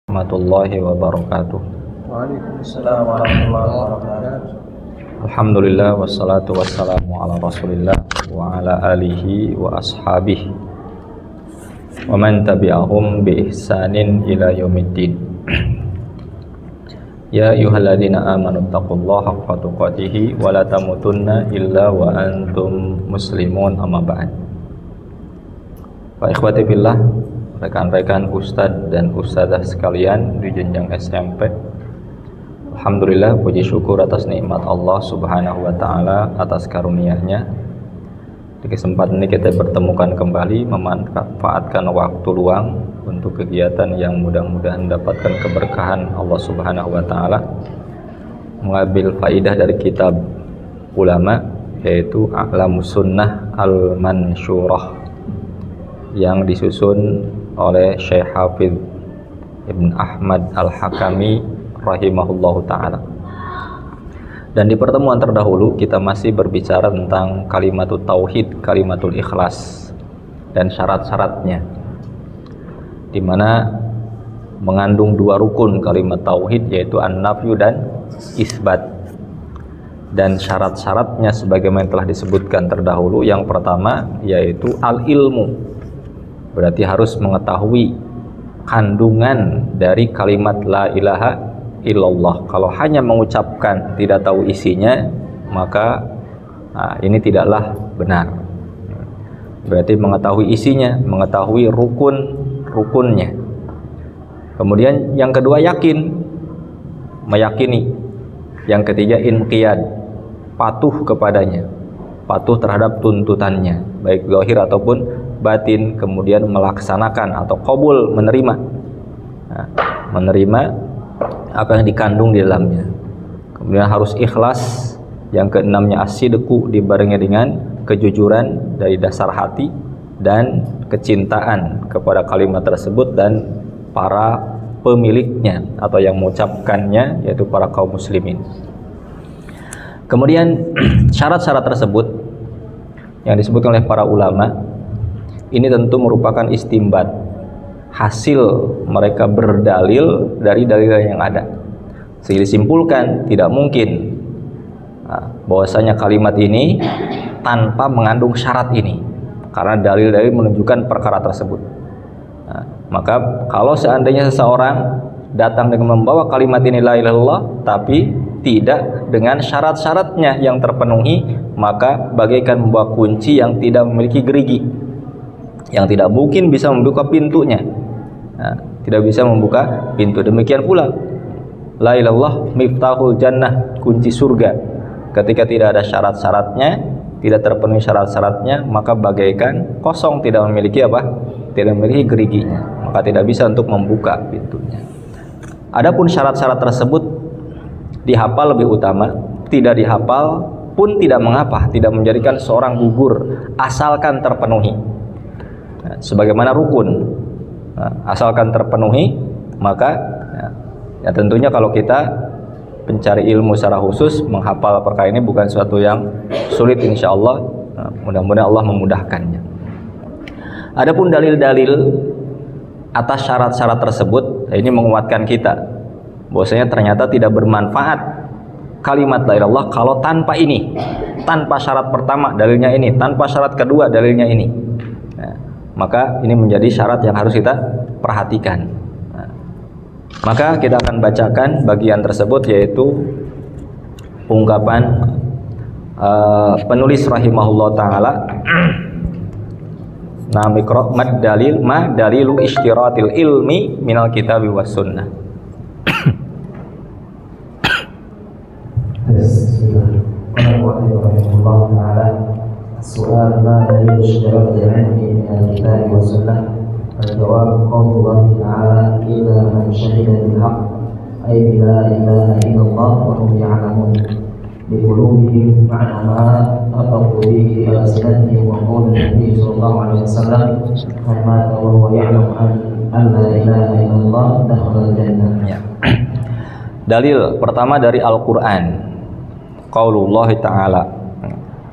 Warahmatullahi wabarakatuh. Waalaikumsalam warahmatullahi wabarakatuh. Alhamdulillah wassalatu wassalamu ala Rasulillah wa ala alihi wa ashabihi wa man tabi'ahum bi ihsanin ila yaumiddin. Ya ayyuhalladzina amanu taqullaha haqqa tuqatih wa la tamutunna illa wa antum muslimun, amma ba'd. Wa ikhwati fillah, rekan-rekan ustadz dan ustadzah sekalian di jenjang SMP, alhamdulillah, puji syukur atas nikmat Allah subhanahu wa ta'ala, atas karunia-Nya. Di kesempatan ini kita bertemukan kembali, memanfaatkan waktu luang untuk kegiatan yang mudah-mudahan mendapatkan keberkahan Allah subhanahu wa ta'ala, mengambil faidah dari kitab ulama, yaitu A'lamus Sunnah Al-Mansyurah, yang disusun oleh Syekh Hafidz Ibn Ahmad Al-Hakami rahimahullahu ta'ala. Dan di pertemuan terdahulu kita masih berbicara tentang kalimatul tauhid, kalimatul ikhlas, dan syarat-syaratnya, di mana mengandung dua rukun kalimat tauhid, yaitu an-nafyu dan isbat. Dan syarat-syaratnya sebagaimana telah disebutkan terdahulu, yang pertama yaitu al-ilmu, berarti harus mengetahui kandungan dari kalimat la ilaha illallah. Kalau hanya mengucapkan tidak tahu isinya, maka ini tidaklah benar. Berarti mengetahui isinya, mengetahui rukun-rukunnya. Kemudian yang kedua yakin, meyakini. Yang ketiga inqiyad, patuh kepadanya, patuh terhadap tuntutannya, baik zahir ataupun batin. Kemudian melaksanakan atau qabul, menerima, menerima apa yang dikandung di dalamnya. Kemudian harus ikhlas. Yang keenamnya as-sidqu, dibarengi dengan kejujuran dari dasar hati dan kecintaan kepada kalimat tersebut dan para pemiliknya atau yang mengucapkannya, yaitu para kaum muslimin. Kemudian syarat-syarat tersebut yang disebutkan oleh para ulama ini tentu merupakan istimbat, hasil mereka berdalil dari dalil yang ada. Sehingga disimpulkan tidak mungkin bahwasanya kalimat ini tanpa mengandung syarat ini, karena dalil-dalil menunjukkan perkara tersebut. Maka kalau seandainya seseorang datang dengan membawa kalimat ini la ilaha illallah, tapi tidak dengan syarat-syaratnya yang terpenuhi, maka bagaikan membawa kunci yang tidak memiliki gerigi, yang tidak mungkin bisa membuka pintunya, tidak bisa membuka pintu. Demikian pula la ilaha illallah miftahul jannah, kunci surga. Ketika tidak ada syarat-syaratnya, tidak terpenuhi syarat-syaratnya, maka bagaikan kosong, tidak memiliki apa? Tidak memiliki geriginya, maka tidak bisa untuk membuka pintunya. Adapun syarat-syarat tersebut dihafal lebih utama, tidak dihafal pun tidak mengapa, tidak menjadikan seorang gugur asalkan terpenuhi. Sebagaimana rukun, asalkan terpenuhi, maka ya tentunya kalau kita pencari ilmu secara khusus, menghafal perkara ini bukan suatu yang sulit, insya Allah. Mudah-mudahan Allah memudahkannya. Adapun dalil-dalil atas syarat-syarat tersebut, ini menguatkan kita bahwasanya ternyata tidak bermanfaat kalimat la ilaha illallah kalau tanpa ini, tanpa syarat pertama dalilnya ini, tanpa syarat kedua dalilnya ini. Maka ini menjadi syarat yang harus kita perhatikan. Maka kita akan bacakan bagian tersebut, yaitu ungkapan penulis rahimahullah ta'ala. Namikro mad dalil ma dalilu ishtiratil ilmi minal kitabi was sunnah. Bismillahirrahmanirrahim. Soal ma dalil ishtiratil ilmi minal kitabi was sunnah. Al-jawab qaulullahi ta'ala illa man syahida bil haqq ay la ilaha illallah wa hum ya'lamun bi qulubihim ma'na ma nafaqu bihi al-sinatihim wa qawlu Nabi sallallahu alaihi wasallam man mata wa huwa ya'lamu an la ilaha illallah dakhala al-jannah. Dalil pertama dari Al-Quran, qaulullahi ta'ala.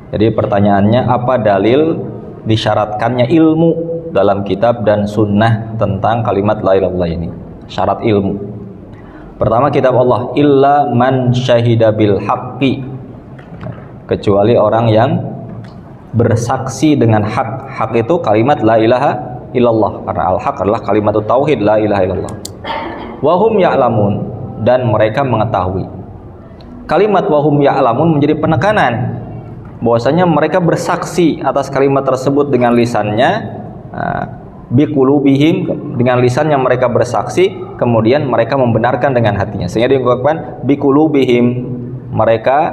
Jadi pertanyaannya, apa dalil disyaratkannya ilmu dalam kitab dan sunnah tentang kalimat la ilaha illallah ini? syarat ilmu. Pertama kitab Allah, illa man syahida bil haqqi, kecuali orang yang bersaksi dengan hak. Hak itu kalimat la ilaha illallah, karena al-haq adalah kalimat tauhid la ilaha illallah. Wahum ya'lamun, dan mereka mengetahui. Kalimat wahum ya'lamun menjadi penekanan bahwasanya mereka bersaksi atas kalimat tersebut dengan lisannya, biqulubihim, dengan lisannya mereka bersaksi, kemudian mereka membenarkan dengan hatinya, sehingga diungkapkan biqulubihim, mereka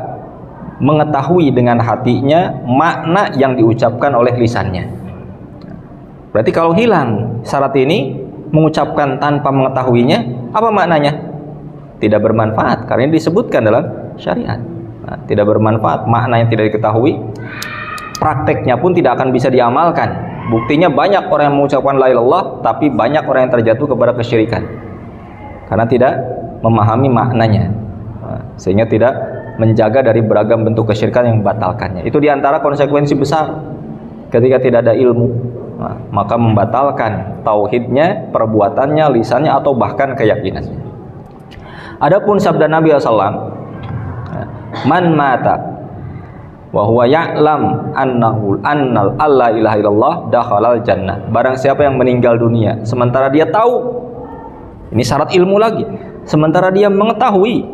mengetahui dengan hatinya makna yang diucapkan oleh lisannya. Berarti kalau hilang syarat ini, mengucapkan tanpa mengetahuinya, apa maknanya? Tidak bermanfaat, karena ini disebutkan dalam syariat. Nah, tidak bermanfaat, makna yang tidak diketahui, prakteknya pun tidak akan bisa diamalkan. Buktinya banyak orang yang mengucapkan la ilaha illallah, tapi banyak orang yang terjatuh kepada kesyirikan karena tidak memahami maknanya, sehingga tidak menjaga dari beragam bentuk kesyirikan yang membatalkannya. Itu diantara konsekuensi besar ketika tidak ada ilmu, maka membatalkan tauhidnya, perbuatannya, lisannya, atau bahkan keyakinannya. Adapun sabda Nabi SAW, man mata wa huwa ya'lam annahu annal alla ilaha illallah dakhalal jannah. Barang siapa yang meninggal dunia sementara dia tahu, ini syarat ilmu lagi, sementara dia mengetahui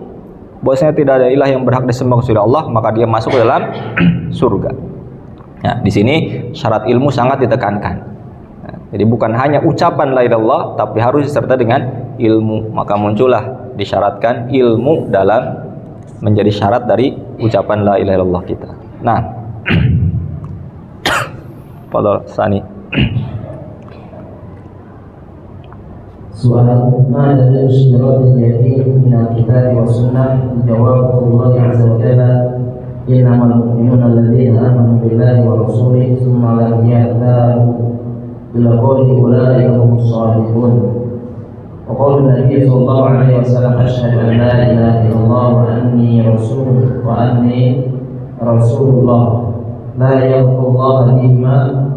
bahwasanya tidak ada ilah yang berhak disembah kecuali Allah, maka dia masuk ke dalam surga. Nah, di sini syarat ilmu sangat ditekankan. Nah, jadi bukan hanya ucapan la ilaha illallah, tapi harus disertai dengan ilmu. Maka muncullah disyaratkan ilmu dalam menjadi syarat dari ucapan la ilaha illallah kita. Nah, Fadhal Sani. Soal ma dalil syaratil yaqin min al-kitab wa sunnah? Jawab Allah azza wa jalla, innamal mu'minuna alladhina amanu billahi wa rasulihi thumma lam yartabu ila qawli ulaika humus shadiqun. Wa qala Nabi sallallahu alaihi wasallam, asyhadu an la ilaha illallah wa anni rasulullah la yaqullahu bihima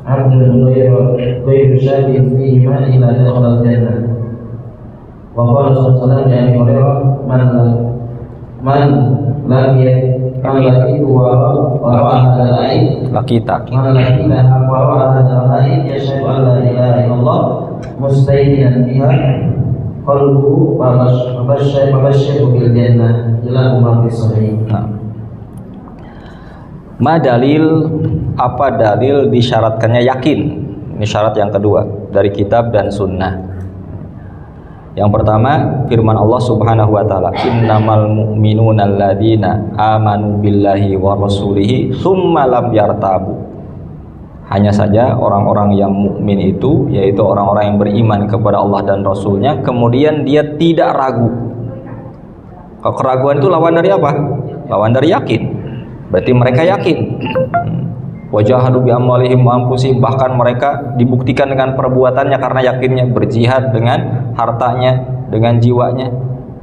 abdun ghairu syakin fihima ila dakhala al-jannah. Wa qala sallallahu alaihi wasallam, man laqitu wa Lakita yashhadu an la ilaha illallah mustayqinan biha qalbuhu wa basyaru bil jannah ila ma fi sahih. Ma dalil, apa dalil disyaratkannya yakin? Ini syarat yang kedua dari kitab dan sunnah. Yang pertama, firman Allah Subhanahu wa taala, innamal mu'minuna alladzina amanu billahi wa rasulihi tsumma lam yartabu. Hanya saja orang-orang yang mukmin itu, yaitu orang-orang yang beriman kepada Allah dan Rasulnya, kemudian dia tidak ragu. Keraguan itu lawan dari apa? Lawan dari yakin. Berarti mereka yakin. Wajahadu bi amwalihim wa anfusihim, bahkan mereka dibuktikan dengan perbuatannya karena yakinnya, berjihad dengan hartanya, dengan jiwanya.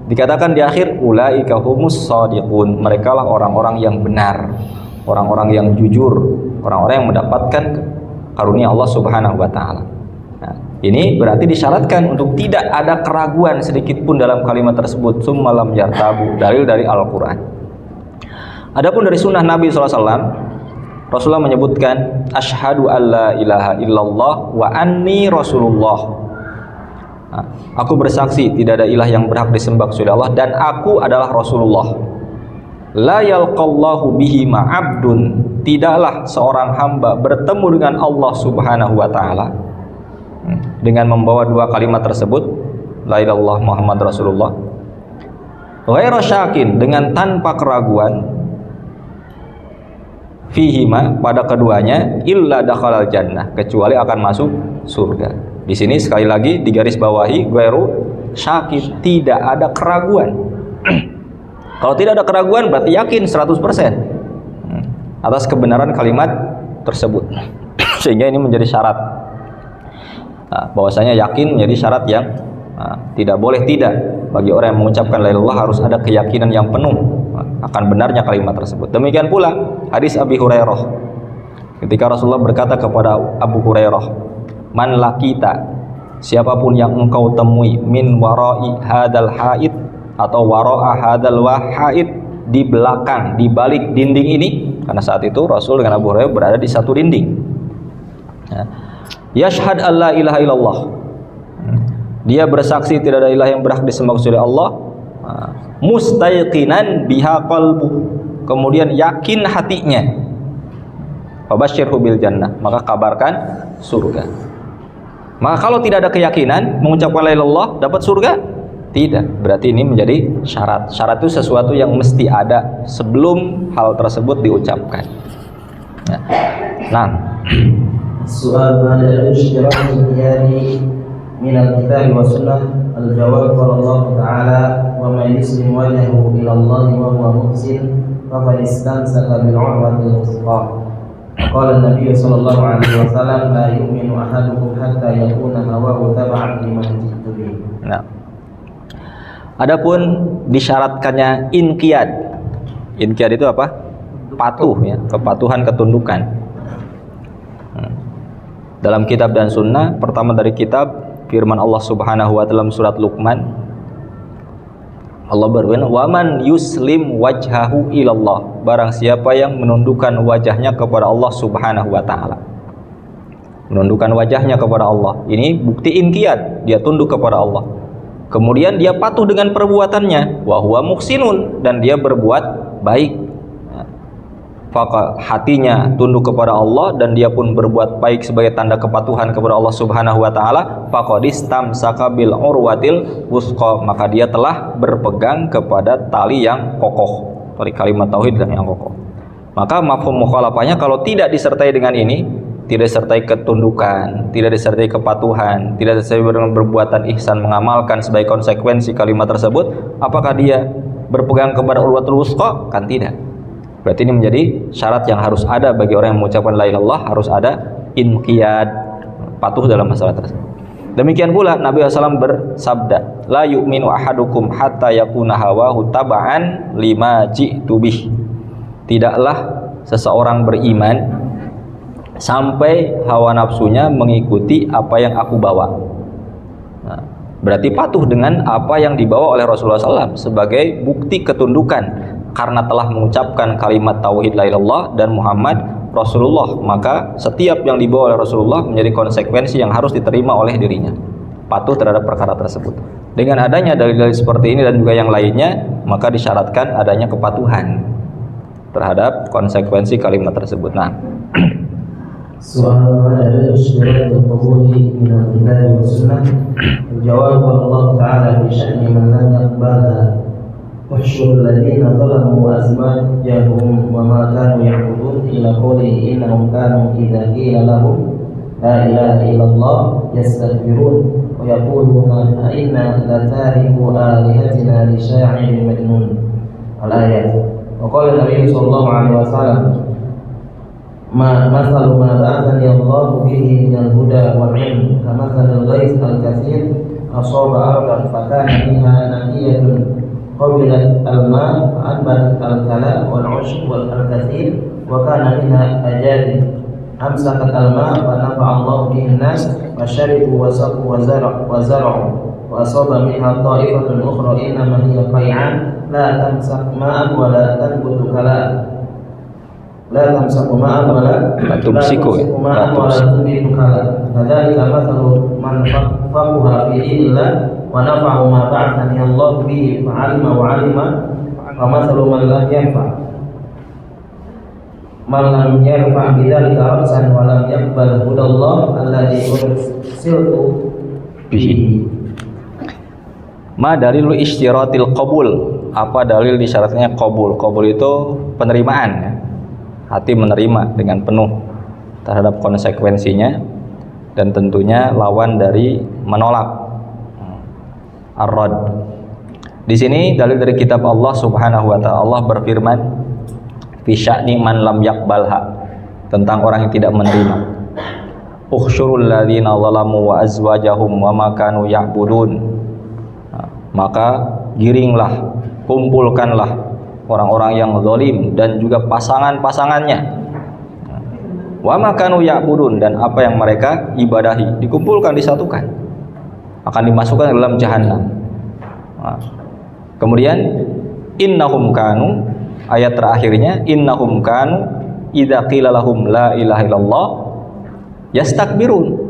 Dikatakan di akhir, ulaika humus shadiqun, merekalah orang-orang yang benar, orang-orang yang jujur, orang-orang yang mendapatkan karunia Allah Subhanahu wa taala. Nah, ini berarti disyaratkan untuk tidak ada keraguan sedikit pun dalam kalimat tersebut, summa lam yartabu, dalil dari Al-Qur'an. Adapun dari sunnah Nabi SAW, Rasulullah menyebutkan, asyhadu alla ilaha illallah wa anni rasulullah. Nah, aku bersaksi tidak ada ilah yang berhak disembah kecuali Allah, dan aku adalah Rasulullah. La yalqallahu bihi ma'abdun, tidaklah seorang hamba bertemu dengan Allah Subhanahu wa taala dengan membawa dua kalimat tersebut, la ilaha illallah Muhammad Rasulullah, ghairu syakin, dengan tanpa keraguan, fihima, pada keduanya, illa dakhalal jannah, kecuali akan masuk surga. Di sini sekali lagi digaris bawahi, ghairu syakin, tidak ada keraguan. Kalau tidak ada keraguan berarti yakin 100% atas kebenaran kalimat tersebut. Sehingga ini menjadi syarat. Bahwasanya yakin menjadi syarat yang tidak boleh tidak. Bagi orang yang mengucapkan la ilaha illallah harus ada keyakinan yang penuh akan benarnya kalimat tersebut. Demikian pula hadis Abi Hurairah, ketika Rasulullah berkata kepada Abu Hurairah, man lakita siapapun yang engkau temui min warai hadal haid atau wara'a hadal haid, di belakang, di balik dinding ini, karena saat itu Rasul dengan Abu Hurairah berada di satu dinding. Yashhad alla ilaha illallah, dia bersaksi tidak ada ilah yang berhak disembah kecuali Allah, mustaiqinan biha qalbu, kemudian yakin hatinya, fabasyirhu bil jannah, maka kabarkan surga. Maka kalau tidak ada keyakinan mengucapkan la ilaha illallah dapat surga? Tidak. Berarti ini menjadi syarat. Syarat itu sesuatu yang mesti ada sebelum hal tersebut diucapkan. Nah, soal ada istirak yani min al-kitab wa sunnah, al-jawab qala Allah Ta'ala wa man yuslim wajhahu ila Allah wa huwa muhsin faqad istamsaka bil 'urwatil wuthqa. Qala an-nabiy sallallahu alaihi wasallam la yu'minu ahadukum hatta yakuna hawahu tab'an lima ji'tu bihi. Nah, adapun disyaratkannya inqiyad. Inqiyad itu apa? Patuh ya, kepatuhan, ketundukan. Dalam kitab dan sunnah, pertama dari kitab firman Allah Subhanahu wa taala dalam surat Luqman. Allah berfirman, "Wa man yuslim wajhahu ilallah." Barang siapa yang menundukkan wajahnya kepada Allah Subhanahu wa taala. Menundukkan wajahnya kepada Allah. Ini bukti inqiyad, dia tunduk kepada Allah. Kemudian dia patuh dengan perbuatannya, wa huwa muhsinun, dan dia berbuat baik. Hatinya tunduk kepada Allah dan dia pun berbuat baik sebagai tanda kepatuhan kepada Allah Subhanahu wa taala, faqadistamsaka bil urwatil wuthqa, maka dia telah berpegang kepada tali yang kokoh, tali kalimat tauhid yang kokoh. Maka mafhum mukhalafahnya kalau tidak disertai dengan ini, tidak disertai ketundukan, tidak disertai kepatuhan, tidak disertai dengan perbuatan ihsan, mengamalkan sebagai konsekuensi kalimat tersebut, apakah dia berpegang kepada urwatul wuthqa? Kan tidak. Berarti ini menjadi syarat yang harus ada bagi orang yang mengucapkan la ilaha illallah, harus ada inqiyad, patuh dalam masalah tersebut. Demikian pula Nabi SAW bersabda, la yu'minu ahadukum hatta yakuna hawahu taba'an lima ji'tu bih. Tidaklah seseorang beriman sampai hawa nafsunya mengikuti apa yang aku bawa. Nah, berarti patuh dengan apa yang dibawa oleh Rasulullah SAW sebagai bukti ketundukan karena telah mengucapkan kalimat tauhid la ilaha illallah dan Muhammad Rasulullah, maka setiap yang dibawa oleh Rasulullah menjadi konsekuensi yang harus diterima oleh dirinya, patuh terhadap perkara tersebut. Dengan adanya dalil-dalil seperti ini dan juga yang lainnya, maka disyaratkan adanya kepatuhan terhadap konsekuensi kalimat tersebut. Nah, soal ada syarat qabul min al-kitab wa sunnah, jawab Allah Ta'ala fi sya'ni man lam yaqbalha واحشر الذين ظلموا أزواجهم وما كانوا يعبدون إلى قوله إنهم كانوا إذا قيل لهم لا إله إلا الله يستكبرون ويقولون أئنا لتاركو آلهتنا لشاعر مجنون. الآيات. وقال النبي صلى الله عليه وسلم مثل ما بعثني الله به من الهدى والعلم كمثل الغيث الكثير أصاب أرضا فكان منها نقية قبلت الماء فأنبتت الكلاء والعشب والكثير وكان منها أجاد أمسكت الماء فنفع الله به الناس فشربوا وسقوا وزرعوا وأصاب منها طائفة أخرى إنما هي قيعان لا تمسك ماء ولا تنبت كلاء لا تمسك ماء ولا تنبت كلاء فذلك مثل من فقه في دين الله ونفع ما بعثني الله به فعلم وعلم فمثل من لم ينفع بذلك رأسا ولم يقبل هدى الله الذي أرسلت به. Ma dalilu ishtiratil qabul, apa dalil disyaratnya qabul? Qabul itu penerimaan ya. Hati menerima dengan penuh terhadap konsekuensinya, dan tentunya lawan dari menolak, ar-rad. Di sini dalil dari kitab Allah Subhanahu wa taala. Allah berfirman fi sya'ni man lam yaqbalha, tentang orang yang tidak menerima. Ukhsyurul ladzina zalamu wa azwajahum wa ma kanu ya'budun. Maka giringlah, kumpulkanlah orang-orang yang zalim dan juga pasangan-pasangannya. Wa ma kanu ya'budun, dan apa yang mereka ibadahi, dikumpulkan, disatukan. akan dimasukkan ke dalam jahanam. Nah, kemudian innahum kanu, ayat terakhirnya innahum kanu idza qila lahum la ilaha illallah yastakbirun.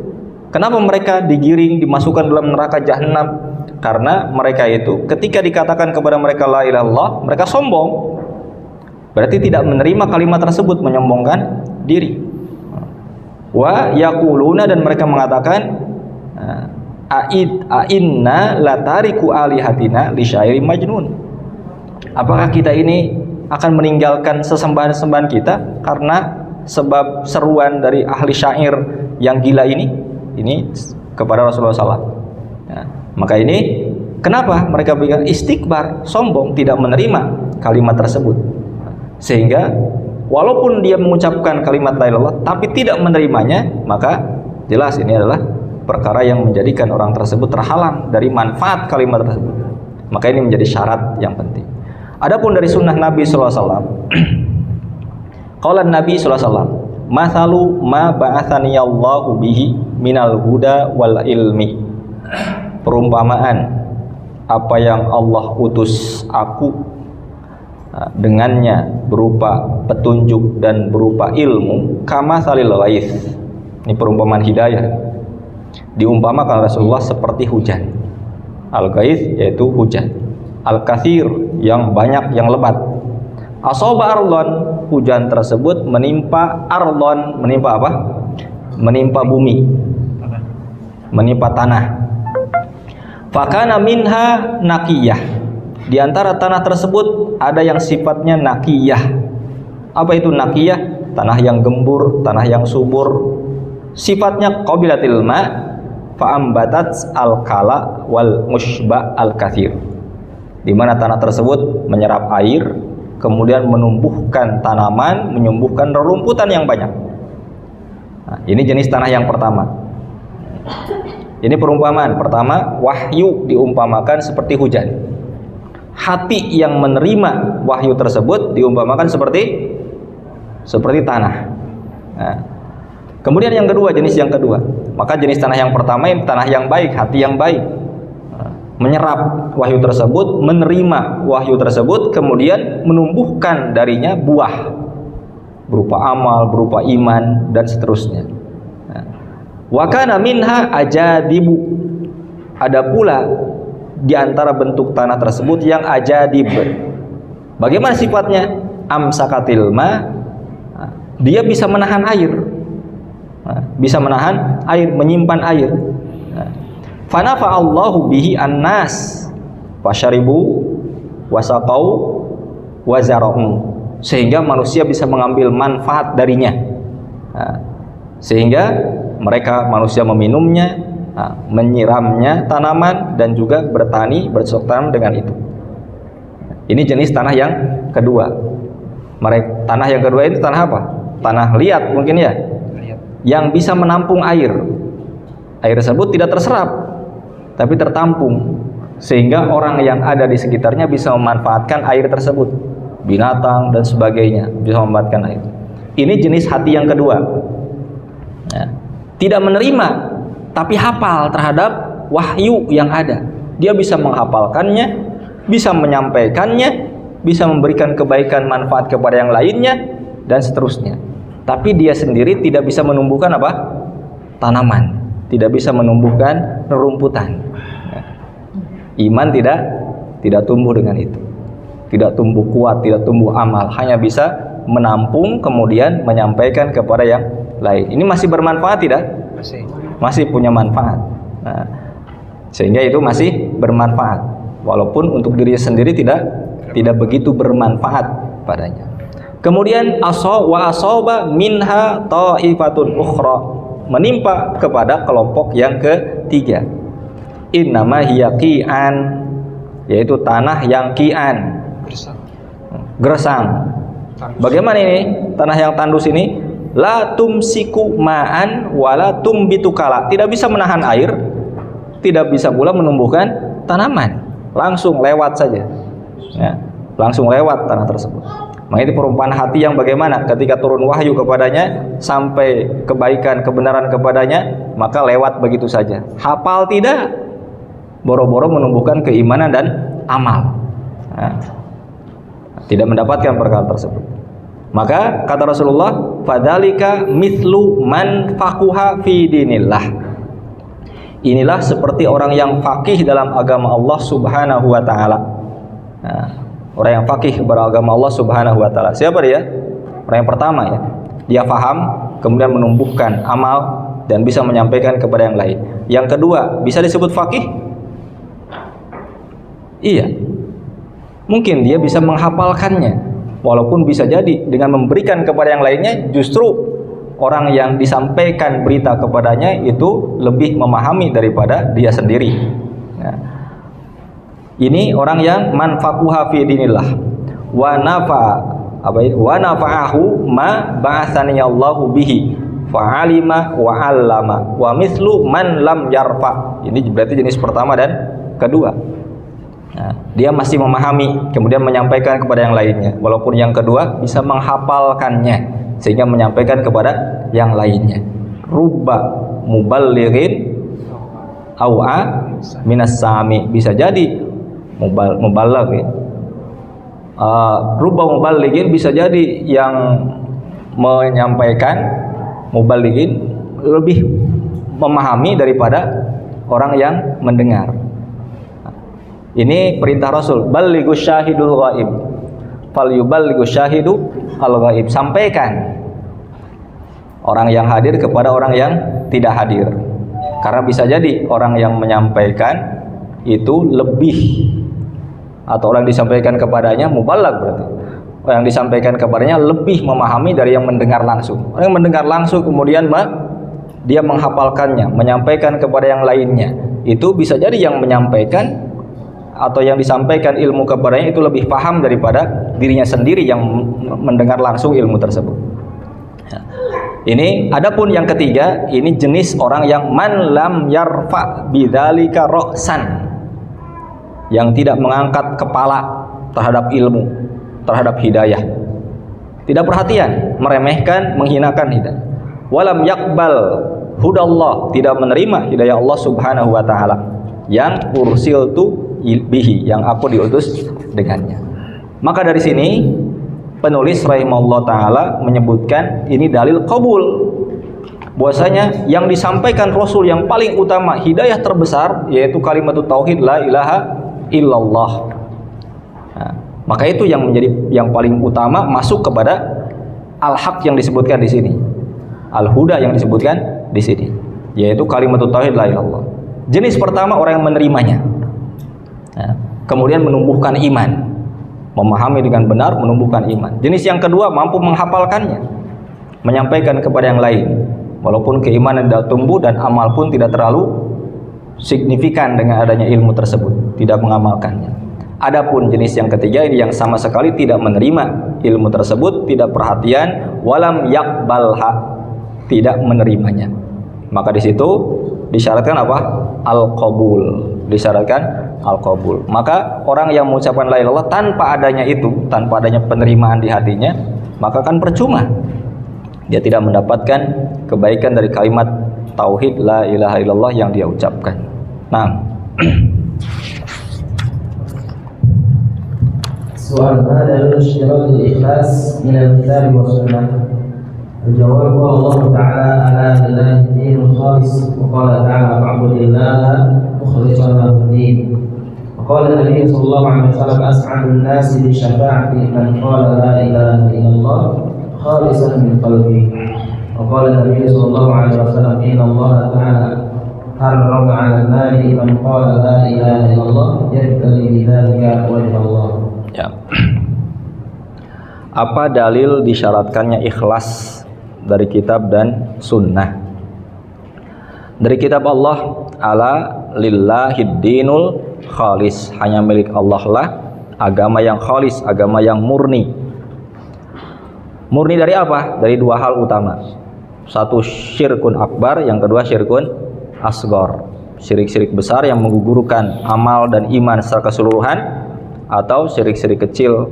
Kenapa mereka digiring dimasukkan dalam neraka jahanam? Karena mereka itu ketika dikatakan kepada mereka la ilaha illallah, mereka sombong. Berarti tidak menerima kalimat tersebut, menyombongkan diri. Wa yaquluna, dan mereka mengatakan a'inna latariku alihatina li syairin majnun. Apakah kita ini akan meninggalkan sesembahan-sembahan kita karena sebab seruan dari ahli syair yang gila ini kepada Rasulullah SAW. Nah, maka ini kenapa mereka berikan istikbar, sombong, tidak menerima kalimat tersebut, sehingga walaupun dia mengucapkan kalimat la ilaha illallah tapi tidak menerimanya, maka jelas ini adalah perkara yang menjadikan orang tersebut terhalang dari manfaat kalimat tersebut. Maka ini menjadi syarat yang penting. Adapun dari sunnah Nabi SAW, qala Nabi SAW, mathalu ma ba'athaniyallahu bihi minal huda wal ilmi. Perumpamaan apa yang Allah utus aku dengannya berupa petunjuk dan berupa ilmu, kama salil ghaith. Ini perumpamaan hidayah. Diumpamakan Rasulullah seperti hujan. Al-ghaith yaitu hujan. Al-kathir yang banyak, yang lebat. Asoba ardhon, hujan tersebut menimpa ardhon, menimpa apa? Menimpa bumi, menimpa tanah. Fakana minha nakiyah. Di antara tanah tersebut ada yang sifatnya nakiyah. Apa itu nakiyah? Tanah yang gembur, tanah yang subur. Sifatnya qabilatil ma fa'ambatat al-kala wal mushba al-kathir. Di mana tanah tersebut menyerap air, kemudian menumbuhkan tanaman, menumbuhkan rerumputan yang banyak. Nah, ini jenis tanah yang pertama. Ini perumpamaan pertama, wahyu diumpamakan seperti hujan. Hati yang menerima wahyu tersebut diumpamakan seperti tanah. Nah, kemudian yang kedua, jenis yang kedua, maka jenis tanah yang pertama ini tanah yang baik, hati yang baik, menyerap wahyu tersebut, menerima wahyu tersebut, kemudian menumbuhkan darinya buah berupa amal, berupa iman, dan seterusnya. Wa kana minha ajadibu. Ada pula di antara bentuk tanah tersebut yang ajadib. Bagaimana sifatnya? Amsakatil ma, dia bisa menahan air. Bisa menahan air, menyimpan air. Fanafa Allahu bihi annas fasyaribu wasaqau wazara'u, sehingga manusia bisa mengambil manfaat darinya. Sehingga mereka manusia meminumnya, menyiramnya tanaman, dan juga bertani, bercocok tanam dengan itu. Ini jenis tanah yang kedua. Tanah yang kedua itu tanah apa? Tanah liat mungkin ya, yang bisa menampung air. Air tersebut tidak terserap, tapi tertampung, sehingga orang yang ada di sekitarnya bisa memanfaatkan air tersebut. Binatang dan sebagainya bisa memanfaatkan air. Ini jenis hati yang kedua. Tidak menerima, tapi hafal terhadap wahyu yang ada. Dia bisa menghafalkannya, bisa menyampaikannya, bisa memberikan kebaikan manfaat kepada yang lainnya, dan seterusnya. Tapi dia sendiri tidak bisa menumbuhkan apa? Tanaman, tidak bisa menumbuhkan rerumputan. Iman tidak tumbuh dengan itu, tidak tumbuh kuat, tidak tumbuh amal, hanya bisa menampung kemudian menyampaikan kepada yang lain. Ini masih bermanfaat tidak? Masih punya manfaat. Nah, sehingga itu masih bermanfaat, walaupun untuk diri sendiri tidak begitu bermanfaat padanya. Kemudian asaba minha ta'ifatun ukhra, menimpa kepada kelompok yang ketiga. Innama hiya qi'an, yaitu tanah yang qi'an, gersang. Bagaimana ini tanah yang tandus ini? La tumsiku ma'an wala tumbitu kala, tidak bisa menahan air, tidak bisa pula menumbuhkan tanaman, langsung lewat saja, ya, langsung lewat tanah tersebut. Maka itu perumpamaan hati yang bagaimana ketika turun wahyu kepadanya, sampai kebaikan, kebenaran kepadanya, maka lewat begitu saja. Hafal tidak, boro-boro menumbuhkan keimanan dan amal. Nah, tidak mendapatkan perkara tersebut. Maka kata Rasulullah, fadzalika mithlu man faquha fi dinillah. Inilah seperti orang yang faqih dalam agama Allah Subhanahu wa taala. Nah, orang yang faqih kepada agama Allah Subhanahu wa taala. Siapa dia? Orang yang pertama ya. Dia faham, kemudian menumbuhkan amal dan bisa menyampaikan kepada yang lain. Yang kedua, bisa disebut faqih? Iya. Mungkin dia bisa menghafalkannya. Walaupun bisa jadi dengan memberikan kepada yang lainnya, justru orang yang disampaikan berita kepadanya itu lebih memahami daripada dia sendiri. Nah, ini orang yang manfaquha fi dinillah wa nafa'ahu ma ba'atsani Allahu bihi fa'alima wa 'allama wa mislu man lam yarfa. Ini berarti jenis pertama dan kedua. Nah, dia masih memahami kemudian menyampaikan kepada yang lainnya, walaupun yang kedua bisa menghafalkannya sehingga menyampaikan kepada yang lainnya. Rubba muballighin au'a minas sami, bisa jadi muballigh ya. Rubba muballighin bisa jadi yang menyampaikan, muballighin lebih memahami daripada orang yang mendengar. Ini perintah Rasul, ballighu syahidul ghaib falyuballighu syahidu al ghaib. Sampaikan orang yang hadir kepada orang yang tidak hadir. Karena bisa jadi orang yang menyampaikan itu lebih, atau orang disampaikan kepadanya mubalagh, berarti orang yang disampaikan kepadanya lebih memahami dari yang mendengar langsung. Orang yang mendengar langsung kemudian dia menghafalkannya, menyampaikan kepada yang lainnya. Itu bisa jadi yang menyampaikan atau yang disampaikan ilmu kepadanya itu lebih paham daripada dirinya sendiri yang mendengar langsung ilmu tersebut. Ini adapun yang ketiga, ini jenis orang yang man lam yarfa bidzalika ra'san, yang tidak mengangkat kepala terhadap ilmu, terhadap hidayah. Tidak perhatian, meremehkan, menghinakan hidayah. Walam yakbal hudallah, tidak menerima hidayah Allah Subhanahu wa taala. Yang ursiltu bihi, yang aku diutus dengannya. Maka dari sini penulis rahimahullah taala menyebutkan ini dalil qabul, bahwasanya yang disampaikan Rasul yang paling utama, hidayah terbesar, yaitu kalimat tauhid la ilaha illallah. Nah, maka itu yang menjadi yang paling utama, masuk kepada al-haq yang disebutkan di sini, al-huda yang disebutkan di sini, yaitu kalimat tauhid la ilaha illallah. Jenis pertama orang yang menerimanya. Nah, kemudian menumbuhkan iman, memahami dengan benar, menumbuhkan iman. Jenis yang kedua mampu menghafalkannya, menyampaikan kepada yang lain, walaupun keimanan tidak tumbuh dan amal pun tidak terlalu signifikan dengan adanya ilmu tersebut, tidak mengamalkannya. Adapun jenis yang ketiga ini yang sama sekali tidak menerima ilmu tersebut, tidak perhatian, walam yakbalha, tidak menerimanya. Maka di situ disyaratkan apa? Al-qabul, disyaratkan al-qabul. Maka orang yang mengucapkan la ilaha illallah tanpa adanya itu, tanpa adanya penerimaan di hatinya, maka kan percuma. Dia tidak mendapatkan kebaikan dari kalimat tauhid la ilaha illallah yang dia ucapkan. Nah, soal ada syarat ikhlas min al-kitab wa sunnah. الجواب الله تعالى على لله الدين الخالص وقال تعالى فاعبد الله مخلصا له الدين وقال النبي صلى الله عليه وسلم أسعد الناس بشفاعة من قال لا إله إلا الله خالصا من قلبه وقال النبي صلى الله عليه وسلم إن الله تعالى حرم على النار من قال لا إله إلا الله يبتغي بذلك وجه الله. Ya. Apa dalil disyaratkannya ikhlas dari kitab dan sunnah? Dari kitab Allah, ala lillahid dinul khalis, hanya milik Allah lah agama yang khalis, agama yang murni. Murni dari apa? Dari dua hal utama. Satu syirkun akbar, yang kedua syirkun asghar, syirik-syirik besar yang menggugurkan amal dan iman secara keseluruhan, atau syirik-syirik kecil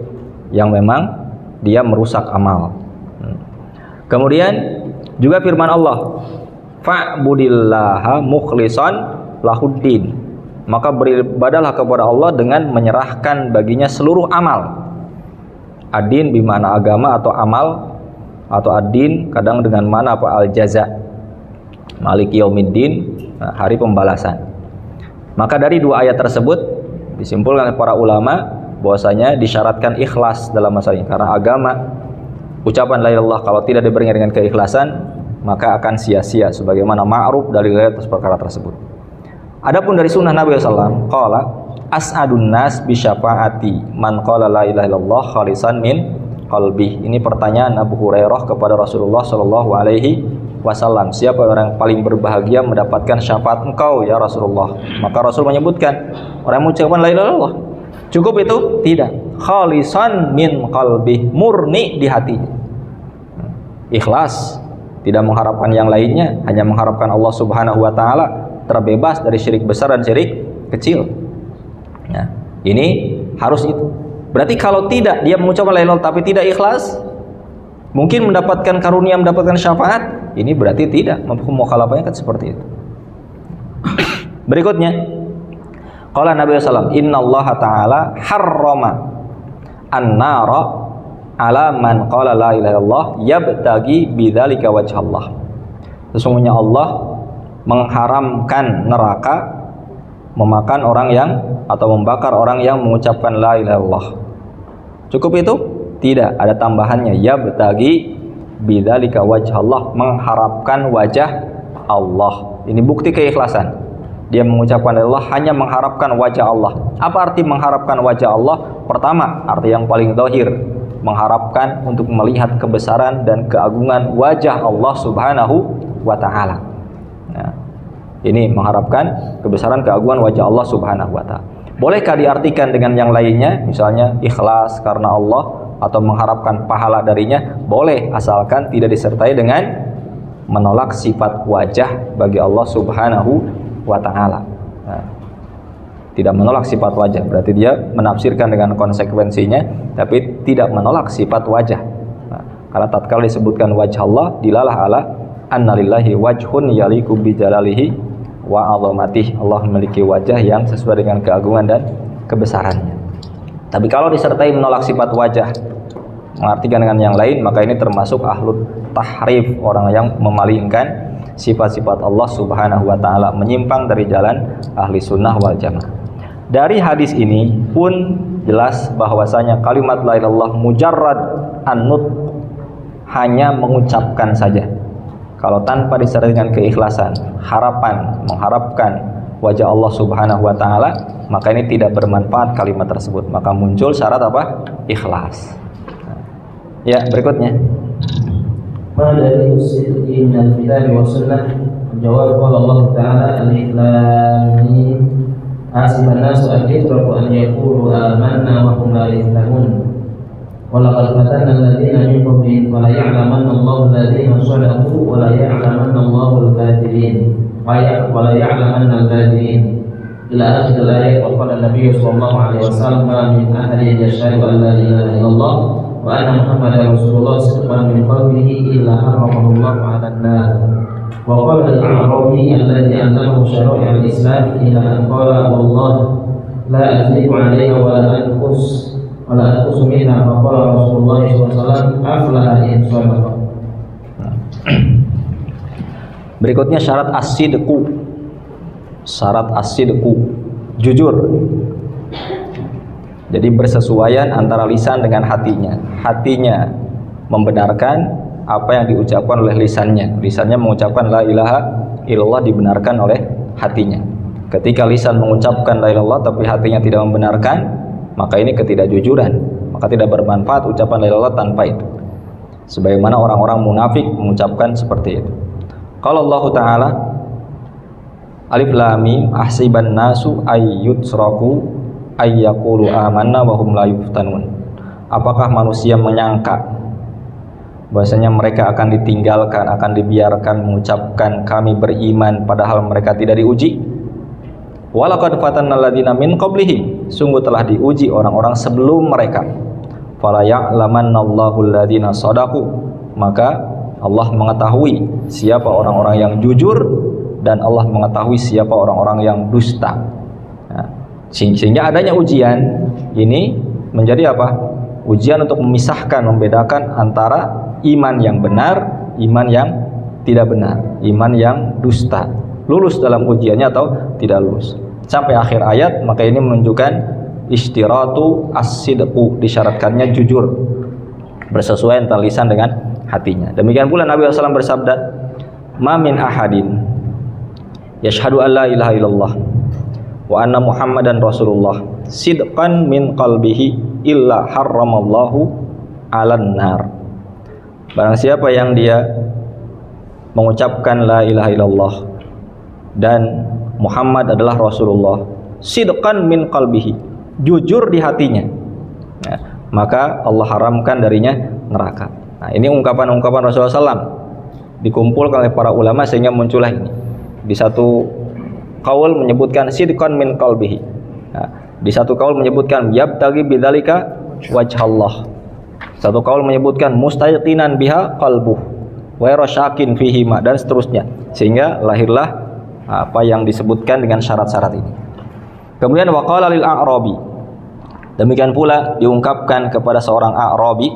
yang memang dia merusak amal. Kemudian juga firman Allah, fa'budillaha mukhlishan lahuddin. maka beribadahlah kepada Allah dengan menyerahkan baginya seluruh amal. Ad-din bimana agama atau amal, atau ad-din kadang dengan mana apa al-jaza, maliki yaumiddin, hari pembalasan. Maka dari dua ayat tersebut disimpulkan oleh para ulama bahwasanya disyaratkan ikhlas dalam masalah ini, karena agama, ucapan la ilaha illallah kalau tidak dibarengi dengan keikhlasan maka akan sia-sia, sebagaimana ma'ruf dari atas perkara tersebut. Adapun dari sunnah Nabi SAW, qala as'adun nas bi syafaati man qala la ilaha illallah khalisan min qalbi. Ini pertanyaan Abu Hurairah kepada Rasulullah sallallahu alaihi wasallam, siapa orang yang paling berbahagia mendapatkan syafaat engkau ya Rasulullah? Maka Rasul menyebutkan orang yang mengucapkan la ilaha illallah. Cukup itu? Tidak. Khalisan min qalbi, murni di hatinya. Ikhlas, tidak mengharapkan yang lainnya, hanya mengharapkan Allah Subhanahu wa taala, terbebas dari syirik besar dan syirik kecil. Nah, ini harus itu. Berarti kalau tidak dia mengucapkan la ilaha illallah tapi tidak ikhlas, mungkin mendapatkan karunia, mendapatkan syafaat, ini berarti tidak. Mafhum mukhalafahnya kan seperti itu. Berikutnya, qala Nabi sallallahu alaihi wasallam, innallaha ta'ala harrama an-nara ala man qala la ilaha illallah yabtagi bidzalika wajhallah. Sesungguhnya Allah mengharamkan neraka memakan orang yang atau membakar orang yang mengucapkan la ilaha illallah. Cukup itu? Tidak, ada tambahannya, yabtagi bidzalika wajhallah, mengharapkan wajah Allah. Ini bukti keikhlasan. Dia mengucapkan la ilaha illallah hanya mengharapkan wajah Allah. Apa arti mengharapkan wajah Allah? Pertama, arti yang paling zahir, mengharapkan untuk melihat kebesaran dan keagungan wajah Allah Subhanahu wa taala. Nah, ini mengharapkan kebesaran keagungan wajah Allah Subhanahu wa taala. Bolehkah diartikan dengan yang lainnya? Misalnya ikhlas karena Allah atau mengharapkan pahala darinya? Boleh, asalkan tidak disertai dengan menolak sifat wajah bagi Allah Subhanahu wa taala. Nah, tidak menolak sifat wajah, berarti dia menafsirkan dengan konsekuensinya tapi tidak menolak sifat wajah. Nah, karena tatkala disebutkan wajah Allah, dilalah ala annalillahi wajhun yaliku bijalalihi wa azamatihi. Allah memiliki wajah yang sesuai dengan keagungan dan kebesarannya. Tapi kalau disertai menolak sifat wajah, mengartikan dengan yang lain, maka ini termasuk ahlut tahrif, orang yang memalingkan sifat-sifat Allah Subhanahu wa taala, menyimpang dari jalan ahli sunnah wal jamaah. Dari hadis ini pun jelas bahwasanya kalimat la ilaha illallah mujarrad an-nutq, hanya mengucapkan saja. Kalau tanpa disertai dengan keikhlasan, harapan, mengharapkan wajah Allah Subhanahu wa taala, maka ini tidak bermanfaat kalimat tersebut. Maka muncul syarat apa? Ikhlas. Ya, berikutnya. Pada usul minal kitab wa sunnah, jawab Allah Ta'ala al-Islam hasiban nasu an yatraku an yaqulu amanna wa hum la yaftanun. Walaqad fatanna alladziina min qablihim wa la ya'lamanna Allahu alladziina sadaqu wa la ya'lamanna Allahu al-kaadzibin wa la ya'lamanna al-kaadzibin ila akhir al-ayat. Wa qala an-nabiy sallallahu alaihi wasallam min ahli yashhadu an la ilaha illallah wa anna Muhammadar Rasulullah sidqan min qalbihi illa harramahu Allahu 'ala an-nar. Wa qala al-a'rabi alladhi 'allamahu syara'i' al-islam ila an qala wallahi la azidu 'alayha wa la anqus minha fa qala Rasulullah sallallahu alaihi wasallam aflaha in shadaqa. Berikutnya syarat as-sidqu. Syarat as-sidqu, jujur. Jadi bersesuaian antara lisan dengan hatinya. Hatinya membenarkan apa yang diucapkan oleh lisannya. Lisannya mengucapkan la ilaha illallah, dibenarkan oleh hatinya. Ketika lisan mengucapkan la ilaha illallah tapi hatinya tidak membenarkan, maka ini ketidakjujuran. Maka tidak bermanfaat ucapan la ilaha illallah tanpa itu. Sebagaimana orang-orang munafik mengucapkan seperti itu. Qala Allah Ta'ala alif lam mim ahsiban nasu ayyutraku ayyaqulu amanna wa hum la yuftanun. Apakah manusia menyangka bahwasanya mereka akan ditinggalkan, akan dibiarkan mengucapkan kami beriman padahal mereka tidak diuji? Walaqad fatanna alladziina min qablihim, sungguh telah diuji orang-orang sebelum mereka. Fala ya'lamanna Allahu alladziina shadaqu, maka Allah mengetahui siapa orang-orang yang jujur dan Allah mengetahui siapa orang-orang yang dusta. Sehingga adanya ujian ini menjadi apa? Ujian untuk memisahkan, membedakan antara iman yang benar, iman yang tidak benar, iman yang dusta, lulus dalam ujiannya atau tidak lulus. Sampai akhir ayat, maka ini menunjukkan istiratu as-sidqu, disyaratkannya jujur, bersesuaian antara lisan dengan hatinya. Demikian pula Nabi SAW bersabda, ma min ahadin yashhadu an la ilaha illallah wa anna muhammadan rasulullah sidqan min qalbihi illa harramallahu 'alan nar. Barang siapa yang dia mengucapkan la ilaha illallah dan Muhammad adalah Rasulullah, sidqan min qalbihi, jujur di hatinya, maka Allah haramkan darinya neraka. Nah, ini ungkapan-ungkapan Rasulullah SAW dikumpulkan oleh para ulama sehingga muncullah ini. Di satu qaul menyebutkan sidqan min qalbihi. Nah, di satu qaul menyebutkan yabtaghi bidzalika wajhallah. Satu qaul menyebutkan mustaqinan biha qalbuh wa rasyakin fihi ma, dan seterusnya. Sehingga lahirlah apa yang disebutkan dengan syarat-syarat ini. Kemudian waqala lil a'rabi, demikian pula diungkapkan kepada seorang a'rabi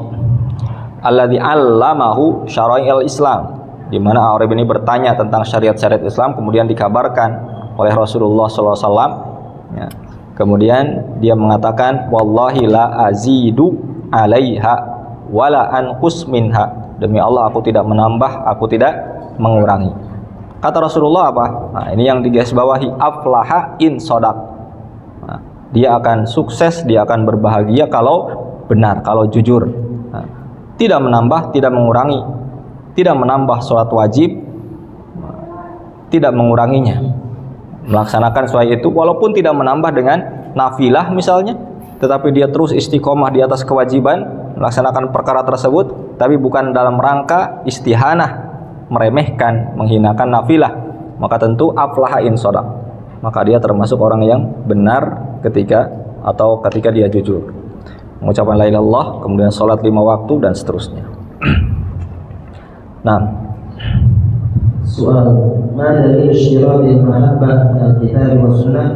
alladzi 'allamahu syara'il Islam, di mana a'rabi ini bertanya tentang syariat-syariat Islam, kemudian dikabarkan oleh Rasulullah SAW. Ya. Kemudian dia mengatakan, wallahi la azidu 'alaiha wala anqus minha, demi Allah aku tidak menambah, aku tidak mengurangi. Kata Rasulullah apa? Nah, ini yang digarisbawahi, aflaha in shadaq. Nah, dia akan sukses, dia akan berbahagia kalau benar, kalau jujur. Nah, tidak menambah, tidak mengurangi, tidak menambah sholat wajib, tidak menguranginya, melaksanakan sesuai itu, walaupun tidak menambah dengan nafilah misalnya, tetapi dia terus istiqomah di atas kewajiban, melaksanakan perkara tersebut, tapi bukan dalam rangka istihanah, meremehkan, menghinakan nafilah, maka tentu aflaha in shadaq, maka dia termasuk orang yang benar ketika dia jujur mengucapkan la ilaha illallah, kemudian sholat 5 waktu dan seterusnya. Nah, soal ma dalil isyrati al-mahabbah min al-kitab wa sunnah?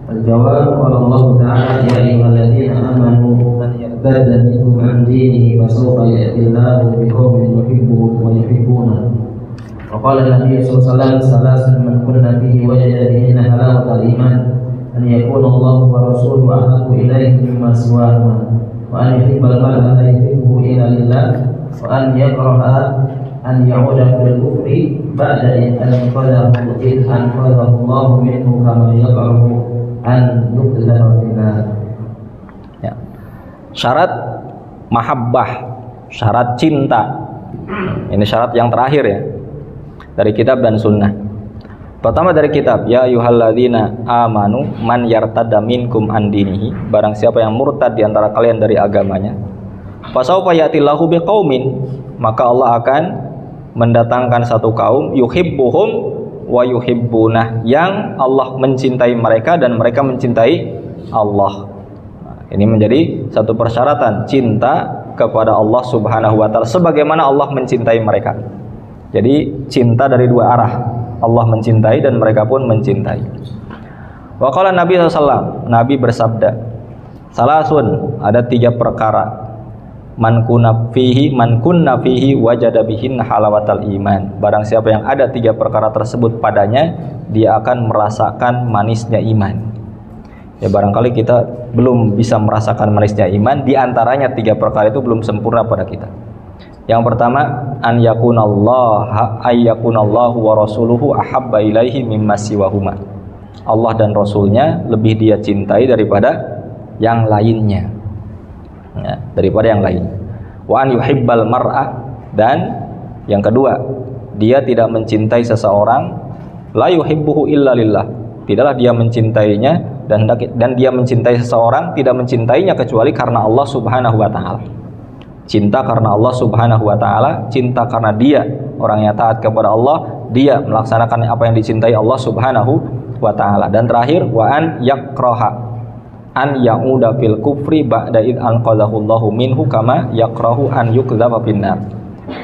Al-jawab, qala Allah Ta'ala, ya ayyuhalladzina amanu man yartadda minkum an dinihi fasawfa ya'ti Allahu biqaumin yuhibbuhum wa yuhibbunahu. Wa qala an-nabiy sallallahu alaihi wasallam, salasun man kunna fihi wajada bihinna halawatal iman, an yakuna Allah wa rasuluhu ahabbu ilayhi mimma siwahuma, wa an yuhibbal mar'a la yuhibbuhu illa lillah, wa an yakraha an ya'uda fil kufri ba'da an anqadhahu Allah minhu kama yakrahu an yuqdhafa fil nar. Ya. Syarat mahabbah, syarat cinta. Ini syarat yang terakhir ya, dari kitab dan sunnah. Pertama dari kitab, ya ayyuhalladzina amanu man yartadda minkum an dinihi, barang siapa yang murtad di antara kalian dari agamanya, fasawfa ya'tillahu biqaumin, maka Allah akan mendatangkan satu kaum, yuhibbuhum wa yuhibbunah, yang Allah mencintai mereka dan mereka mencintai Allah. Nah, ini menjadi satu persyaratan cinta kepada Allah Subhanahu wa Ta'ala, sebagaimana Allah mencintai mereka. Jadi cinta dari dua arah, Allah mencintai dan mereka pun mencintai. Wa qala Nabi SAW, Nabi bersabda, salasun, ada 3 perkara, man kunna fihi wajada bihin halawatal iman, barang siapa yang ada 3 perkara tersebut padanya, dia akan merasakan manisnya iman. Ya, barangkali kita belum bisa merasakan manisnya iman, di antaranya 3 perkara itu belum sempurna pada kita. Yang pertama, an yakunallahu wa rasuluhu ahabba ilaihi mimma siwahuma, Allah dan Rasulnya lebih dia cintai daripada yang lainnya, ya, daripada yang lain. Wa an yuhibbal mar'a, dan yang kedua, dia tidak mencintai seseorang, la yuhibbuhu illa lillah, tidaklah dia mencintainya, dan dia mencintai seseorang tidak mencintainya kecuali karena Allah Subhanahu wa Ta'ala. Cinta karena Allah Subhanahu wa Ta'ala, cinta karena dia orang yang taat kepada Allah, dia melaksanakan apa yang dicintai Allah Subhanahu wa Ta'ala. Dan terakhir, wa an yakraha an ya'uda fil kufri ba'da id anqadhahu Allahu minhu kama yakrahu an yuqdhafa finnar.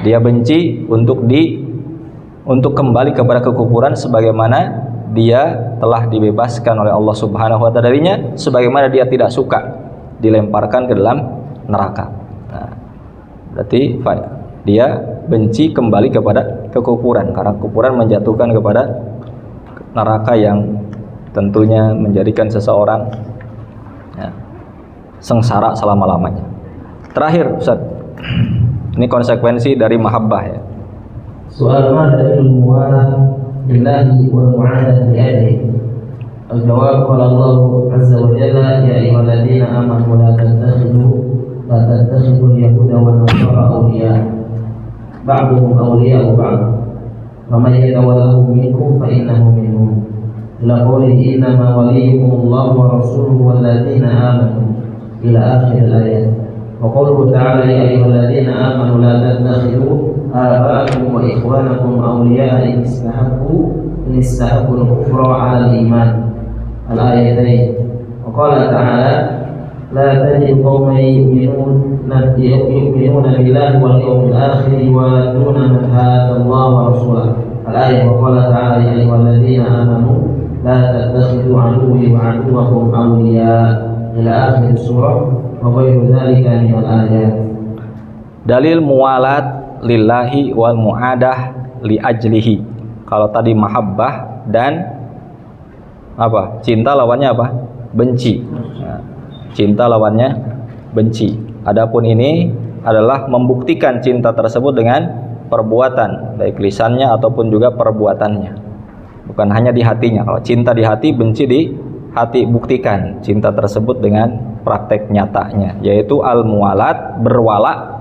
Dia benci untuk kembali kepada kekufuran sebagaimana dia telah dibebaskan oleh Allah Subhanahu wa taala darinya, sebagaimana dia tidak suka dilemparkan ke dalam neraka. Nah, berarti dia benci kembali kepada kekufuran, karena kekufuran menjatuhkan kepada neraka yang tentunya menjadikan seseorang ya, sengsara selama-lamanya. Terakhir Ustaz, ini konsekuensi dari mahabbah ya. Soal mana ilmuwan billahi wal mu'adah li ajli. Al-jawab qala Allah azza wa jalla ya ayyuhalladzina amanu la tattakhidhu al-yahuda wan nasara awliya ba'duhum awliya'u ba'd faman yatawallahum minkum fa innahu minhum ila qawlihi innama waliyukum Allah wa rasuluhu walladzina amanu ila akhir al-ayat. Wa qawluhu ta'ala ya ayyuhalladzina amanu la tattakhidhu آباءكم وإخوانكم أولياء إن استحبوا الكفر على الإيمان الآيتين. وقال تعالى لا تجد قوما يؤمنون بالله واليوم الآخر يوادون من حاد الله ورسوله الآية. وقال تعالى يا أيها الذين آمنوا لا تتخذوا عدوي وعدوكم أولياء إلى آخر السورة وغير ذلك من الآيات. Dalil muwalat lillahi wal mu'adah li ajlihi. Kalau tadi mahabbah dan apa? Cinta lawannya apa? Benci. Nah, cinta lawannya benci. Adapun ini adalah membuktikan cinta tersebut dengan perbuatan, baik lisannya ataupun juga perbuatannya. Bukan hanya di hatinya. Kalau cinta di hati, benci di hati, buktikan cinta tersebut dengan praktek nyatanya, yaitu al-muwalat, berwala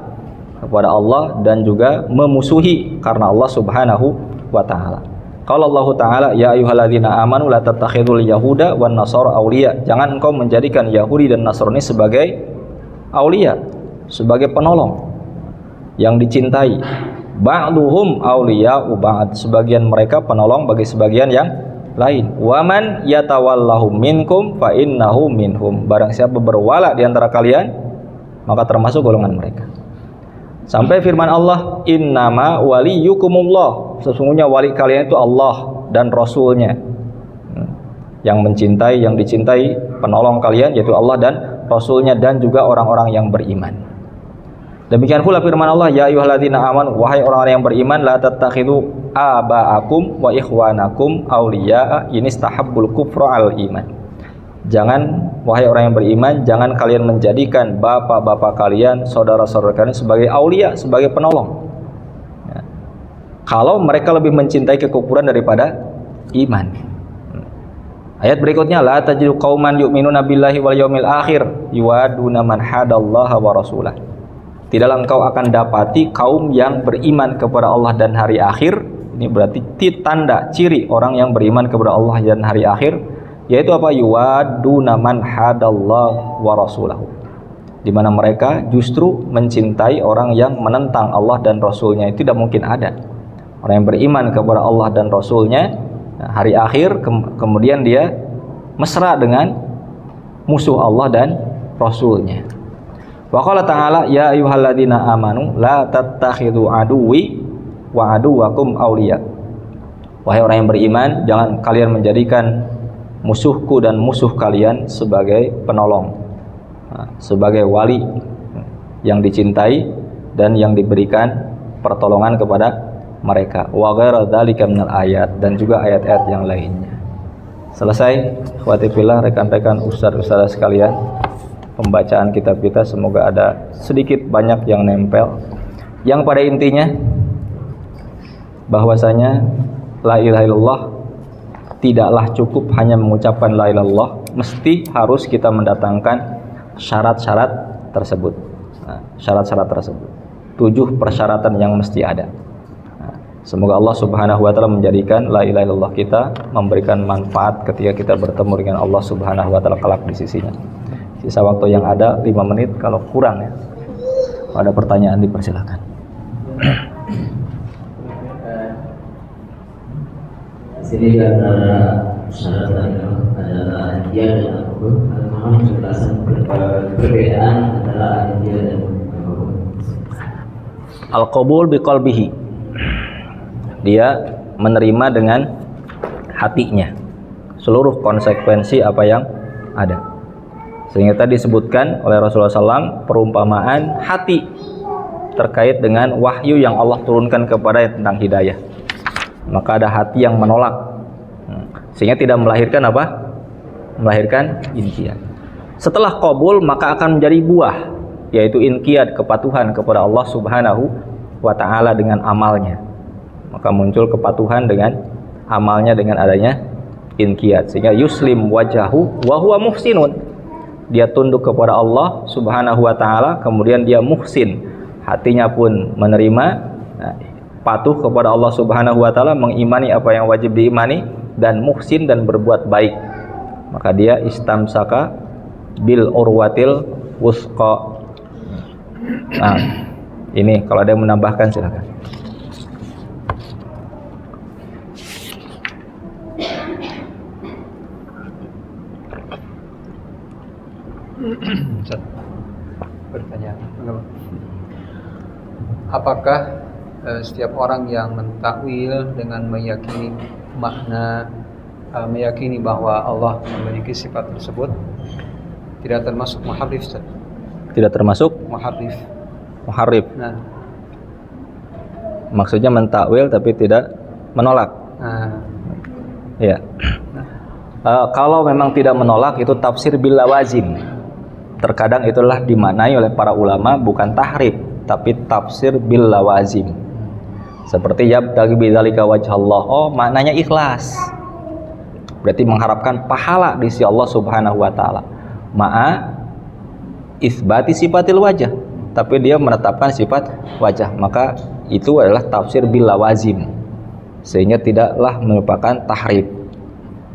kepada Allah dan juga memusuhi karena Allah Subhanahu wa taala. Kalau Allah taala ya ayyuhalladzina amanu la tattakhidul yahuda wan nasara auliya. Jangan engkau menjadikan Yahudi dan Nasrani sebagai aulia, sebagai penolong yang dicintai. Ba'duhum auliya'u ba'd. Sebagian mereka penolong bagi sebagian yang lain. Wa man yatawallahu minkum fa innahu minhum. Barang siapa berwala di antara kalian, maka termasuk golongan mereka. Sampai firman Allah, innama waliyukumullah, sesungguhnya wali kalian itu Allah dan Rasulnya. Yang mencintai, yang dicintai penolong kalian yaitu Allah dan Rasulnya, dan juga orang-orang yang beriman. Demikian pula firman Allah, ya ayyuhalladzina amanu, wahai orang-orang yang beriman, la tattakhidhu aba'akum wa ikhwanakum awliya'a in istahabbul kufra al iman. Jangan, wahai orang yang beriman, jangan kalian menjadikan bapak-bapak kalian, saudara-saudara kalian sebagai aulia, sebagai penolong ya, kalau mereka lebih mencintai kekufuran daripada iman. Ayat berikutnya, la tajidu qauman yu'minuna billahi wal yaumil akhir yuwaduna man hadallaha wa rasulah. Tidaklah engkau akan dapati kaum yang beriman kepada Allah dan hari akhir. Ini berarti tanda ciri orang yang beriman kepada Allah dan hari akhir, yaitu apa? Yuwaduna man hadallahu wa rasulahu. Di mana mereka justru mencintai orang yang menentang Allah dan Rasulnya. Itu tidak mungkin ada. Orang yang beriman kepada Allah dan Rasulnya, hari akhir, kemudian dia mesra dengan musuh Allah dan Rasulnya. Wa qala ta'ala ya ayyuhalladzina amanu la tattakhidhu aduwwi wa aduwakum awliya. Wahai orang yang beriman, jangan kalian menjadikan musuhku dan musuh kalian sebagai penolong, sebagai wali yang dicintai dan yang diberikan pertolongan kepada mereka. Wa ghairu dzalika minal ayat, dan juga ayat-ayat yang lainnya. Selesai, ikhwati fillah, rekan-rekan ustaz-ustaz sekalian, pembacaan kitab kita, semoga ada sedikit banyak yang nempel, yang pada intinya bahwasanya la ilaha illallah tidaklah cukup hanya mengucapkan la ilaha illallah, mesti harus kita mendatangkan syarat-syarat tersebut. Syarat-syarat tersebut, 7 persyaratan yang mesti ada. Semoga Allah Subhanahu wa taala menjadikan la ilaha illallah kita memberikan manfaat ketika kita bertemu dengan Allah Subhanahu wa taala kelak di sisinya. Sisa waktu yang ada 5 menit, kalau kurang ya, kalau ada pertanyaan dipersilakan. Sini antara syarat adalah dia dan al-qabul. Mohon penjelasan perbedaan antara dia dan al-qabul. Al-qabul biqalbihi, dia menerima dengan hatinya. seluruh konsekuensi apa yang ada. Sehingga tadi disebutkan oleh Rasulullah SAW perumpamaan hati terkait dengan wahyu yang Allah turunkan kepada tentang hidayah. Maka ada hati yang menolak, sehingga tidak melahirkan apa? Melahirkan inqiyad. Setelah qabul maka akan menjadi buah, yaitu inqiyad, kepatuhan kepada Allah Subhanahu wa ta'ala dengan amalnya. Maka muncul kepatuhan dengan amalnya dengan adanya inqiyad, sehingga yuslim wajahu wa huwa muhsinun. Dia tunduk kepada Allah Subhanahu wa ta'ala, kemudian dia muhsin, hatinya pun menerima, patuh kepada Allah Subhanahu wa ta'ala, mengimani apa yang wajib diimani, dan muhsin dan berbuat baik. Maka dia istamsaka bil urwatil wusqa. Nah, ini kalau ada yang menambahkan silakan. Bertanya, apakah setiap orang yang mentakwil dengan meyakini makna, meyakini bahwa Allah memiliki sifat tersebut tidak termasuk muharrif? Tidak termasuk muharrif. Nah, maksudnya mentakwil tapi tidak menolak. Ya. Kalau memang tidak menolak itu tafsir bil lawazim. Terkadang itulah dimaknai oleh para ulama bukan tahrif tapi tafsir bil lawazim. Seperti yabtaghi bidzalika wajhallah. Oh, maknanya ikhlas. Berarti mengharapkan pahala di sisi Allah Subhanahu wa taala. Ma'a isbati sifatil wajah, tapi dia menetapkan sifat wajah, maka itu adalah tafsir bil lawazim, sehingga tidaklah merupakan tahrif.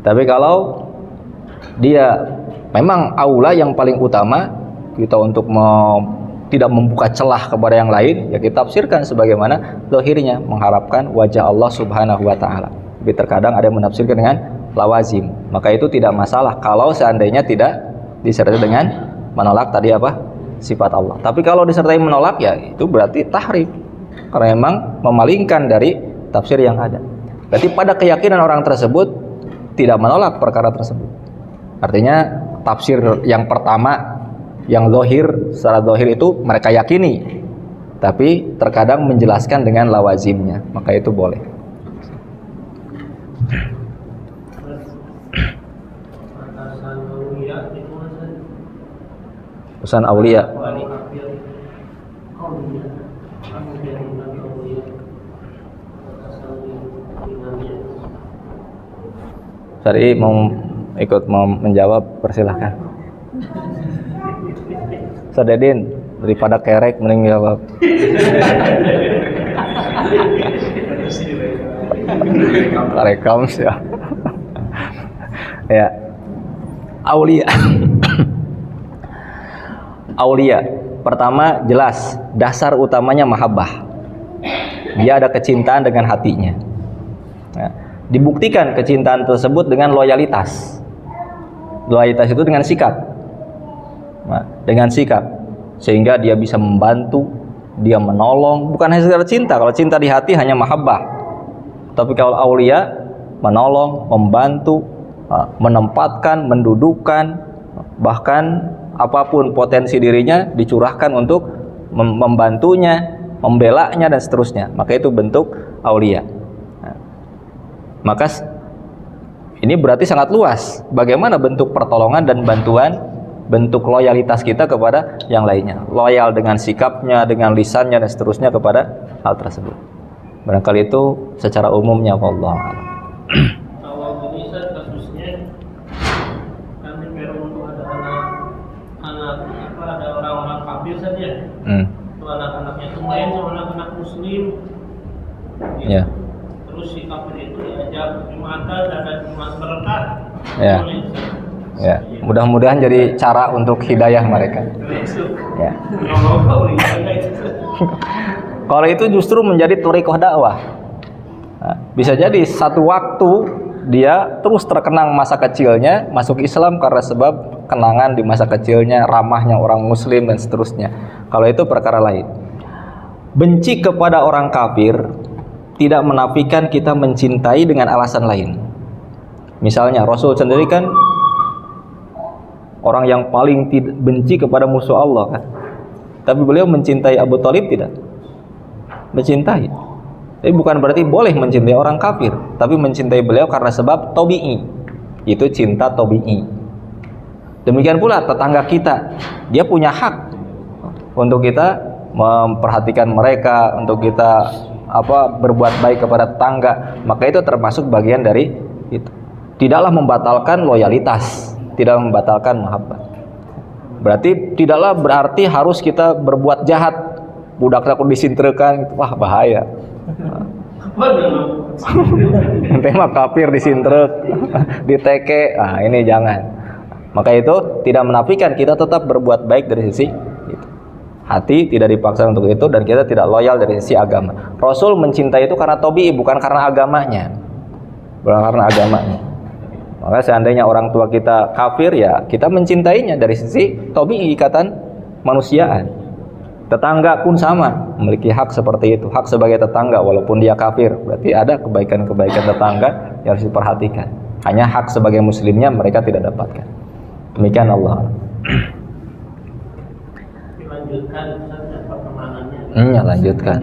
Tapi kalau dia memang aula yang paling utama kita untuk tidak membuka celah kepada yang lain, ya kita tafsirkan sebagaimana zahirnya, mengharapkan wajah Allah Subhanahu wa taala. Tapi terkadang ada yang menafsirkan dengan lawazim, maka itu tidak masalah kalau seandainya tidak disertai dengan menolak tadi apa? Sifat Allah. Tapi kalau disertai menolak, ya itu berarti tahrif, karena memang memalingkan dari tafsir yang ada. Berarti pada keyakinan orang tersebut tidak menolak perkara tersebut. Artinya tafsir yang pertama yang zahir, secara zahir itu mereka yakini, tapi terkadang menjelaskan dengan lawazimnya, maka itu boleh. Pesan aulia. Sari mau menjawab, persilahkan. Sadedin, daripada kerek mending jawab. Rekam sih ya. Ya. Aulia. Aulia, pertama jelas dasar utamanya mahabbah. Dia ada kecintaan dengan hatinya. Nah, dibuktikan kecintaan tersebut dengan loyalitas. Loyalitas itu dengan sikap. Nah, dengan sikap, sehingga dia bisa membantu, dia menolong, bukan hanya sekedar cinta. Kalau cinta di hati hanya mahabbah. Tapi kalau aulia, menolong, membantu, menempatkan, mendudukan, bahkan apapun potensi dirinya dicurahkan untuk membantunya, membelanya dan seterusnya. Maka itu bentuk aulia. Nah, maka ini berarti sangat luas. Bagaimana bentuk pertolongan dan bantuan, bentuk loyalitas kita kepada yang lainnya. Loyal dengan sikapnya, dengan lisannya dan seterusnya kepada hal tersebut. Barangkali itu secara umumnya, wallahu a'lam. Kalau ini kasusnya kan untuk ada orang-orang kafir saja. Itu anak-anaknya itu main sama anak-anak muslim. Gitu. Ya. Terus si kafir itu diajak Jumatan dan Jumat berkah. Ya. Ya. Mudah-mudahan jadi cara untuk hidayah mereka. Ya. Kalau itu justru menjadi thariqah dakwah. Nah, bisa jadi satu waktu dia terus terkenang masa kecilnya masuk Islam karena sebab kenangan di masa kecilnya, ramahnya orang muslim dan seterusnya. Kalau itu perkara lain. Benci kepada orang kafir tidak menafikan kita mencintai dengan alasan lain. Misalnya Rasul sendiri kan orang yang paling benci kepada musuh Allah kan. Tapi beliau mencintai Abu Thalib tidak? Mencintai. Tapi bukan berarti boleh mencintai orang kafir, tapi mencintai beliau karena sebab tabi'i. Itu cinta tabi'i. Demikian pula tetangga kita, dia punya hak untuk kita memperhatikan mereka, untuk kita berbuat baik kepada tetangga, maka itu termasuk bagian dari itu. Tidaklah membatalkan loyalitas, tidak membatalkan mahabbah. Berarti tidaklah berarti harus kita berbuat jahat, budak takut disintrekan, wah bahaya. Ente mah kafir disintrek, diteke, nah ini jangan. Maka itu tidak menafikan kita tetap berbuat baik dari sisi itu. Hati tidak dipaksa untuk itu dan kita tidak loyal dari sisi agama. Rasul mencintai itu karena tabi'i, bukan karena agamanya. Bukan karena agamanya. Maka seandainya orang tua kita kafir, ya kita mencintainya dari sisi tabi'i, ikatan manusiaan. Tetangga pun sama, memiliki hak seperti itu, hak sebagai tetangga walaupun dia kafir. Berarti ada kebaikan-kebaikan tetangga yang harus diperhatikan. Hanya hak sebagai muslimnya mereka tidak dapatkan. Demikian Allah. Dilanjutkan pertemanannya. Ya lanjutkan.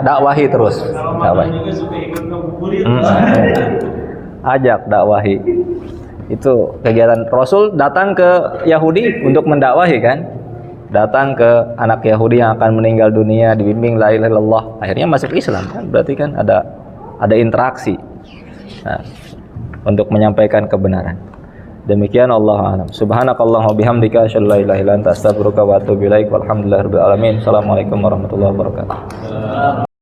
Dakwahi terus. Kalau juga suka ikut ngabuburit. Ajak dakwahi. Itu kegiatan Rasul datang ke Yahudi untuk mendakwahi kan? Datang ke anak Yahudi yang akan meninggal dunia, dibimbing la ilaha illallah, akhirnya masuk Islam kan? Berarti kan ada interaksi. Nah, untuk menyampaikan kebenaran. Demikian Allah a'lam. Subhanakallahumma bihamdika asyhadu an la ilaha illa anta astaghfiruka wa atubu ilaik. Walhamdulillahirabbil alamin. Assalamualaikum warahmatullahi wabarakatuh.